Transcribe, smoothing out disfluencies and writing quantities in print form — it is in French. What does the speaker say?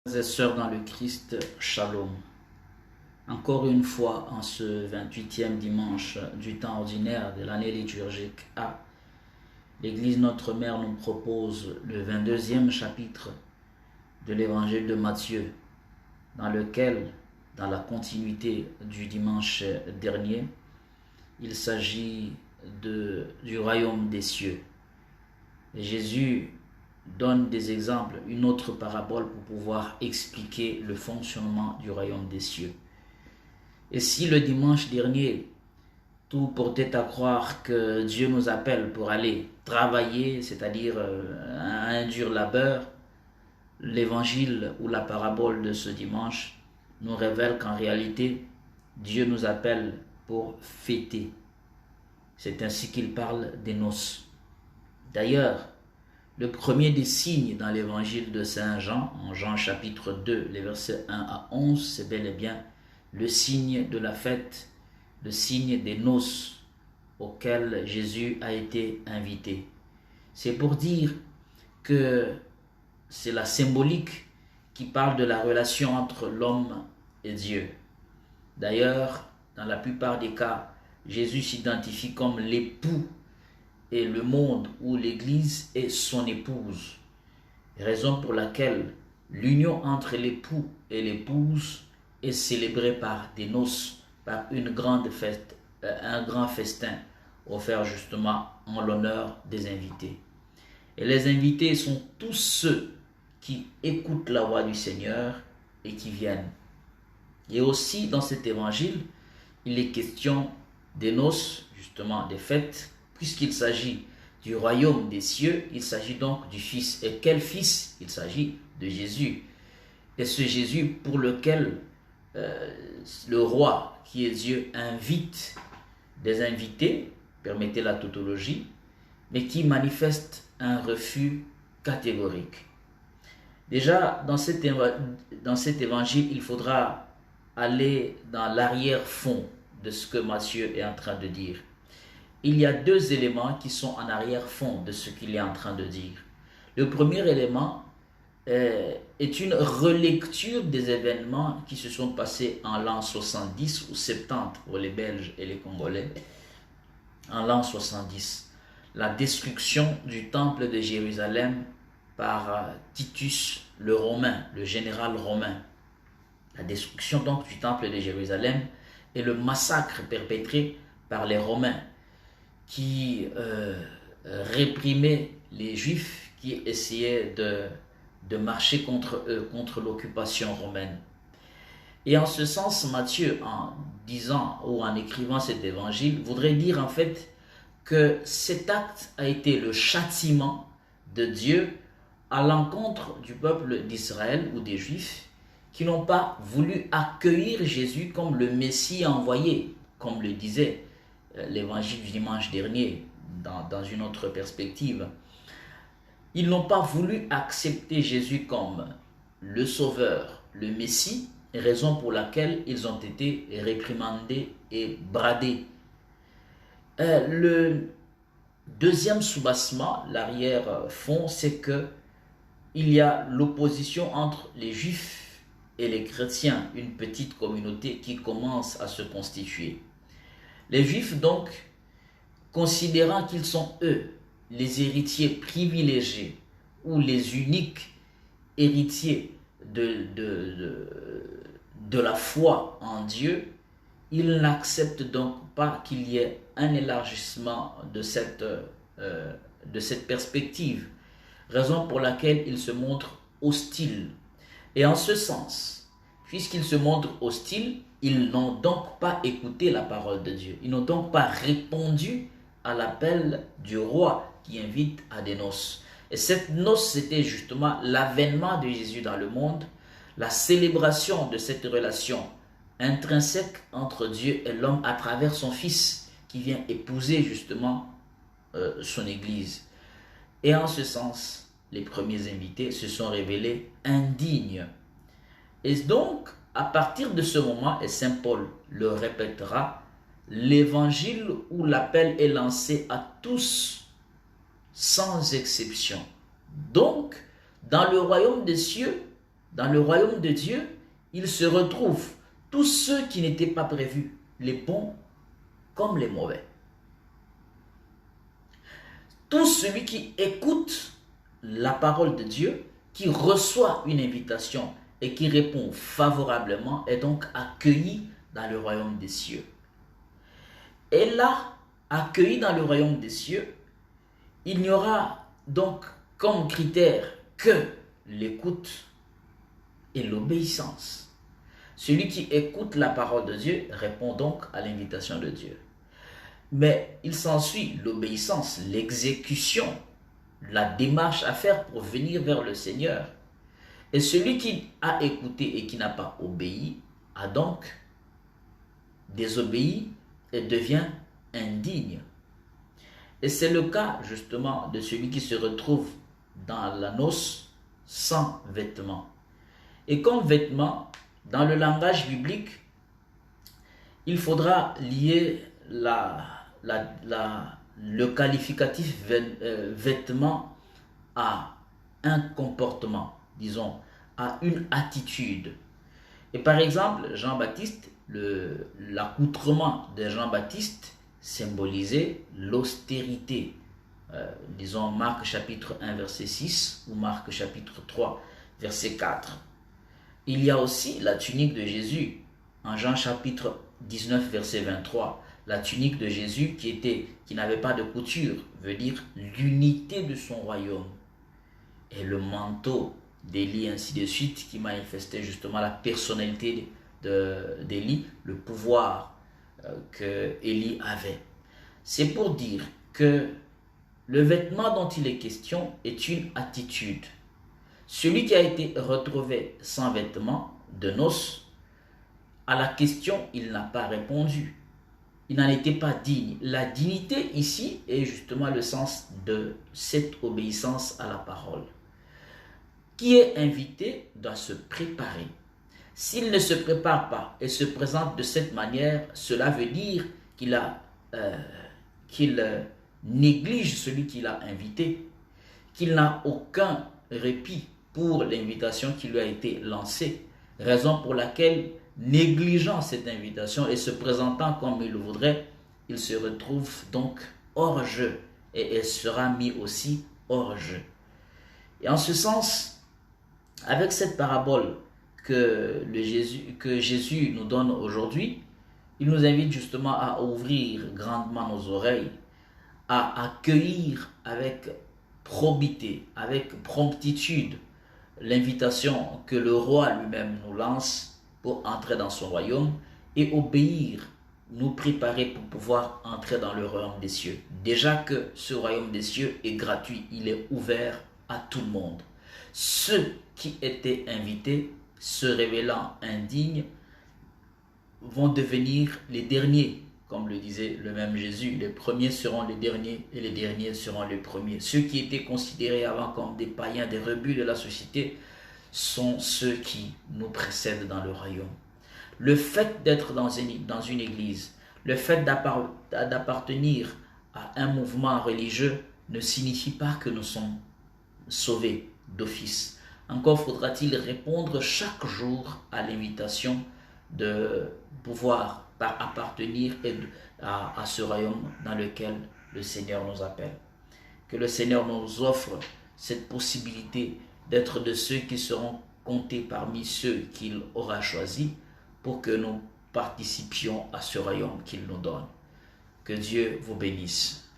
Frères et sœurs dans le Christ, Shalom. Encore une fois, en ce 28e dimanche du temps ordinaire de l'année liturgique A, l'Église Notre Mère nous propose le 22e chapitre de l'Évangile de Matthieu, dans lequel, dans la continuité du dimanche dernier, il s'agit du royaume des cieux. Et Jésus donne des exemples, une autre parabole pour pouvoir expliquer le fonctionnement du royaume des cieux. Et si le dimanche dernier, tout portait à croire que Dieu nous appelle pour aller travailler, c'est-à-dire un dur labeur, l'évangile ou la parabole de ce dimanche nous révèle qu'en réalité, Dieu nous appelle pour fêter. C'est ainsi qu'il parle des noces. D'ailleurs, le premier des signes dans l'évangile de Saint Jean, en Jean chapitre 2, les versets 1 à 11, c'est bel et bien le signe de la fête, le signe des noces auxquelles Jésus a été invité. C'est pour dire que c'est la symbolique qui parle de la relation entre l'homme et Dieu. D'ailleurs, dans la plupart des cas, Jésus s'identifie comme l'époux et le monde où l'Église est son épouse. Raison pour laquelle l'union entre l'époux et l'épouse est célébrée par des noces, par une grande fête, un grand festin offert justement en l'honneur des invités. Et les invités sont tous ceux qui écoutent la voix du Seigneur et qui viennent. Et aussi dans cet évangile, il est question des noces, justement des fêtes, puisqu'il s'agit du royaume des cieux, il s'agit donc du Fils. Et quel Fils? Il s'agit de Jésus. Et ce Jésus pour lequel le roi, qui est Dieu, invite des invités, permettez la tautologie, mais qui manifeste un refus catégorique. Déjà, dans cet évangile, il faudra aller dans l'arrière-fond de ce que Matthieu est en train de dire. Il y a deux éléments qui sont en arrière-fond de ce qu'il est en train de dire. Le premier élément est une relecture des événements qui se sont passés en l'an 70 ou 70 pour les Belges et les Congolais. En l'an 70, la destruction du temple de Jérusalem par Titus le Romain, le général romain. La destruction donc du temple de Jérusalem et le massacre perpétré par les Romains qui réprimaient les Juifs qui essayaient de marcher contre eux, contre l'occupation romaine. Et en ce sens, Matthieu, en disant ou en écrivant cet évangile, voudrait dire en fait que cet acte a été le châtiment de Dieu à l'encontre du peuple d'Israël ou des Juifs qui n'ont pas voulu accueillir Jésus comme le Messie envoyé, comme le disait l'évangile du dimanche dernier dans une autre perspective. Ils n'ont pas voulu accepter Jésus comme le Sauveur, le Messie, raison pour laquelle ils ont été réprimandés et bradés. Le deuxième soubassement, l'arrière-fond, c'est que il y a l'opposition entre les Juifs et les chrétiens, une petite communauté qui commence à se constituer. Les Juifs donc, considérant qu'ils sont eux, les héritiers privilégiés ou les uniques héritiers de la foi en Dieu, ils n'acceptent donc pas qu'il y ait un élargissement de cette perspective, raison pour laquelle ils se montrent hostiles. Et en ce sens, puisqu'ils se montrent hostiles, ils n'ont donc pas écouté la parole de Dieu. Ils n'ont donc pas répondu à l'appel du roi qui invite à des noces. Et cette noce, c'était justement l'avènement de Jésus dans le monde, la célébration de cette relation intrinsèque entre Dieu et l'homme à travers son Fils qui vient épouser justement son Église. Et en ce sens, les premiers invités se sont révélés indignes. Et donc, à partir de ce moment, et Saint Paul le répétera, l'évangile où l'appel est lancé à tous, sans exception. Donc, dans le royaume des cieux, dans le royaume de Dieu, il se retrouve tous ceux qui n'étaient pas prévus, les bons comme les mauvais. Tout celui qui écoute la parole de Dieu, qui reçoit une invitation et qui répond favorablement, est donc accueilli dans le royaume des cieux. Et là, accueilli dans le royaume des cieux, il n'y aura donc comme critère que l'écoute et l'obéissance. Celui qui écoute la parole de Dieu répond donc à l'invitation de Dieu. Mais il s'ensuit l'obéissance, l'exécution, la démarche à faire pour venir vers le Seigneur. Et celui qui a écouté et qui n'a pas obéi a donc désobéi et devient indigne. Et c'est le cas justement de celui qui se retrouve dans la noce sans vêtements. Et comme vêtements, dans le langage biblique, il faudra lier le qualificatif vêtement à un comportement, disons, à une attitude. Et par exemple, Jean-Baptiste, l'accoutrement de Jean-Baptiste symbolisait l'austérité. Disons Marc chapitre 1 verset 6 ou Marc chapitre 3 verset 4. Il y a aussi la tunique de Jésus en Jean chapitre 19 verset 23. La tunique de Jésus qui n'avait pas de couture veut dire l'unité de son royaume. Et le manteau d'Élie ainsi de suite qui manifestait justement la personnalité d'Élie, le pouvoir que Élie avait. C'est pour dire que le vêtement dont il est question est une attitude. Celui qui a été retrouvé sans vêtements de noces, à la question, il n'a pas répondu. Il n'en était pas digne. La dignité ici est justement le sens de cette obéissance à la parole. Qui est invité doit se préparer. S'il ne se prépare pas et se présente de cette manière, cela veut dire qu'il néglige celui qui l'a invité, qu'il n'a aucun répit pour l'invitation qui lui a été lancée, raison pour laquelle, négligeant cette invitation et se présentant comme il le voudrait, il se retrouve donc hors jeu et elle sera mis aussi hors jeu. Et en ce sens, avec cette parabole que Jésus nous donne aujourd'hui, il nous invite justement à ouvrir grandement nos oreilles, à accueillir avec probité, avec promptitude, l'invitation que le roi lui-même nous lance pour entrer dans son royaume et obéir, nous préparer pour pouvoir entrer dans le royaume des cieux. Déjà que ce royaume des cieux est gratuit, il est ouvert à tout le monde. Ceux qui étaient invités, se révélant indignes, vont devenir les derniers, comme le disait le même Jésus. Les premiers seront les derniers et les derniers seront les premiers. Ceux qui étaient considérés avant comme des païens, des rebuts de la société, sont ceux qui nous précèdent dans le royaume. Le fait d'être dans une église, le fait d'appartenir à un mouvement religieux ne signifie pas que nous sommes sauvés d'office. Encore faudra-t-il répondre chaque jour à l'invitation de pouvoir appartenir à ce royaume dans lequel le Seigneur nous appelle. Que le Seigneur nous offre cette possibilité d'être de ceux qui seront comptés parmi ceux qu'il aura choisis pour que nous participions à ce royaume qu'il nous donne. Que Dieu vous bénisse.